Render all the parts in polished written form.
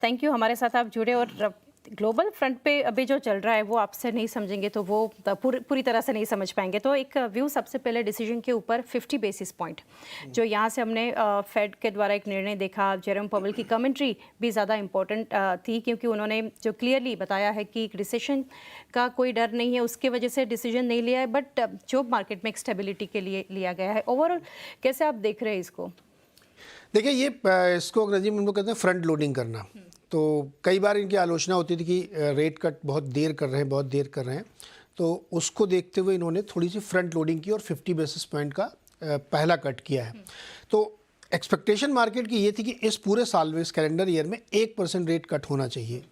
Thank you, हमारे साथ आप जुड़े। और ग्लोबल फ्रंट पे अभी जो चल रहा है वो आपसे नहीं समझेंगे तो वो पूरी तरह से नहीं समझ पाएंगे। तो एक व्यू सबसे पहले डिसीजन के ऊपर 50 बेसिस पॉइंट जो यहाँ से हमने फेड के द्वारा एक निर्णय देखा। जेरोम पावेल की कमेंट्री भी ज़्यादा इम्पोर्टेंट थी क्योंकि उन्होंने जो क्लियरली बताया है कि रिसेशन का कोई डर नहीं है, उसके वजह से डिसीजन नहीं लिया है, बट जो मार्केट में एक स्टेबिलिटी के लिए लिया गया है। ओवरऑल कैसे आप देख रहे हैं इसको? देखिए, ये इसको अंग्रेजी में हम लोग कहते हैं फ्रंट लोडिंग करना। तो कई बार इनकी आलोचना होती थी कि रेट कट बहुत देर कर रहे हैं, तो उसको देखते हुए इन्होंने थोड़ी सी फ्रंट लोडिंग की और 50 बेसिस पॉइंट का पहला कट किया है। तो एक्सपेक्टेशन मार्केट की ये थी कि इस पूरे साल में, इस कैलेंडर ईयर में 1% रेट कट होना चाहिए।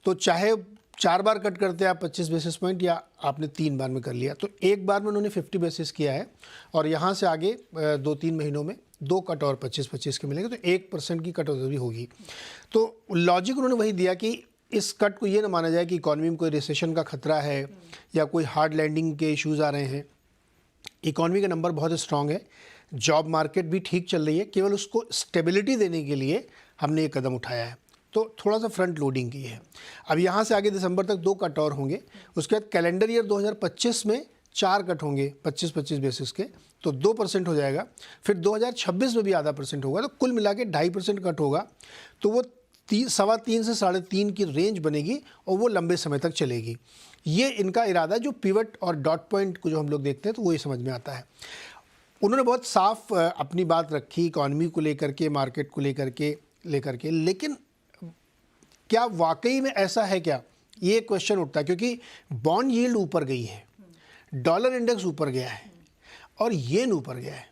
तो चाहे 4 बार कट करते हैं आप 25 बेसिस पॉइंट, या आपने 3 बार में कर लिया, तो एक बार में उन्होंने 50 बेसिस किया है। और यहाँ से आगे 2-3 महीनों में 2 कट और 25-25 के मिलेंगे, तो 1% की कटौती भी होगी। तो लॉजिक उन्होंने वही दिया कि इस कट को ये ना माना जाए कि इकॉनमी में कोई रिसेशन का खतरा है या कोई हार्ड लैंडिंग के इश्यूज़ आ रहे हैं। इकॉनमी का नंबर बहुत स्ट्रांग है, जॉब मार्केट भी ठीक चल रही है, केवल उसको स्टेबिलिटी देने के लिए हमने ये कदम उठाया है। तो थोड़ा सा फ्रंट लोडिंग की है। अब यहाँ से आगे दिसंबर तक 2 कट और होंगे, उसके बाद कैलेंडर ईयर 2025 में 4 कट होंगे 25-25 बेसिस के, तो 2% हो जाएगा। फिर 2026 में भी आधा % होगा, तो कुल मिला के 2.5% कट होगा। तो वो 3.25 से 3.5 की रेंज बनेगी और वो लंबे समय तक चलेगी। ये इनका इरादा, जो पिवट और डॉट पॉइंट को जो हम लोग देखते हैं तो वो ये समझ में आता है। उन्होंने बहुत साफ अपनी बात रखी इकॉनमी को लेकर के, मार्केट को लेकर के, लेकिन क्या वाकई में ऐसा है क्या, ये क्वेश्चन उठता है। क्योंकि बॉन्ड यील्ड ऊपर गई है, डॉलर इंडेक्स ऊपर गया है और येन ऊपर गया है।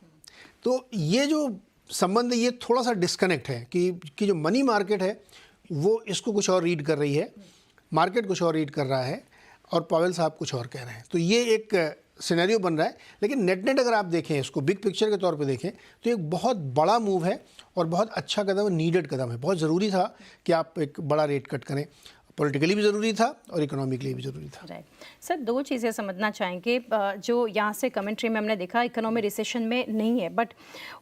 तो ये जो संबंध है, ये थोड़ा सा डिस्कनेक्ट है कि जो मनी मार्केट है वो इसको कुछ और रीड कर रही है, मार्केट कुछ और रीड कर रहा है और पावेल साहब कुछ और कह रहे हैं। तो ये एक सिनेरियो बन रहा है। लेकिन नेट अगर आप देखें, इसको बिग पिक्चर के तौर पे देखें, तो एक बहुत बड़ा मूव है और बहुत अच्छा कदम है, नीडेड कदम है। बहुत ज़रूरी था कि आप एक बड़ा रेट कट करें, पॉलिटिकली भी ज़रूरी था और इकोनॉमिकली भी ज़रूरी था। राइट सर, 2 चीज़ें समझना चाहेंगे। जो यहाँ से कमेंट्री में हमने देखा इकोनॉमी रिसेशन में नहीं है, बट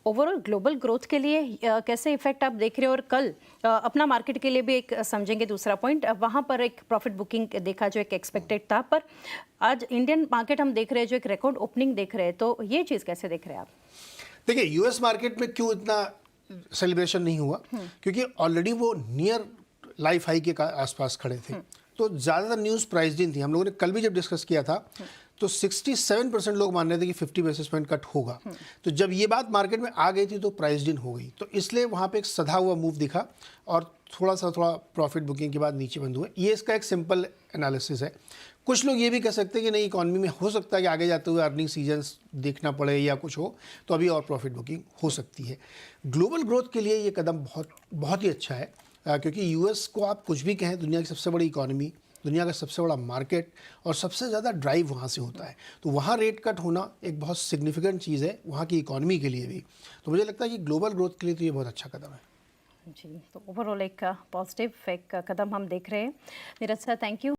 ओवरऑल ग्लोबल ग्रोथ के लिए कैसे इफेक्ट आप देख रहे हो? और कल अपना मार्केट के लिए भी एक समझेंगे। दूसरा पॉइंट, वहाँ पर एक प्रॉफिट बुकिंग देखा जो एक एक्सपेक्टेड था, पर आज इंडियन मार्केट हम देख रहे हैं जो एक रिकॉर्ड ओपनिंग देख रहे हैं, तो ये चीज़ कैसे देख रहे हैं आप? देखिए, यूएस मार्केट में क्यों इतना सेलिब्रेशन नहीं हुआ, क्योंकि ऑलरेडी वो नियर लाइफ हाई के आसपास खड़े थे। तो ज़्यादातर न्यूज़ प्राइस्ड इन थी। हम लोगों ने कल भी जब डिस्कस किया था तो 67% लोग मान रहे थे कि 50 बेसिस पॉइंट कट होगा। तो जब ये बात मार्केट में आ गई थी तो प्राइस्ड इन हो गई। तो इसलिए वहाँ पे एक सधा हुआ मूव दिखा और थोड़ा प्रॉफिट बुकिंग के बाद नीचे बंद हुए। ये इसका एक सिंपल एनालिसिस है। कुछ लोग ये भी कह सकते हैं कि नहीं, इकॉनमी में हो सकता है कि आगे जाते हुए अर्निंग सीजन्स देखना पड़े या कुछ हो, तो अभी और प्रॉफिट बुकिंग हो सकती है। ग्लोबल ग्रोथ के लिए ये कदम बहुत ही अच्छा है, क्योंकि यूएस को आप कुछ भी कहें, दुनिया की सबसे बड़ी इकॉनमी, दुनिया का सबसे बड़ा मार्केट और सबसे ज़्यादा ड्राइव वहाँ से होता है। तो वहाँ रेट कट होना एक बहुत सिग्निफिकेंट चीज़ है वहाँ की इकॉनमी के लिए भी। तो मुझे लगता है कि ग्लोबल ग्रोथ के लिए तो ये बहुत अच्छा कदम है। जी, तो ओवरऑल एक पॉजिटिव एक कदम हम देख रहे हैं। Neeraj sir, thank you.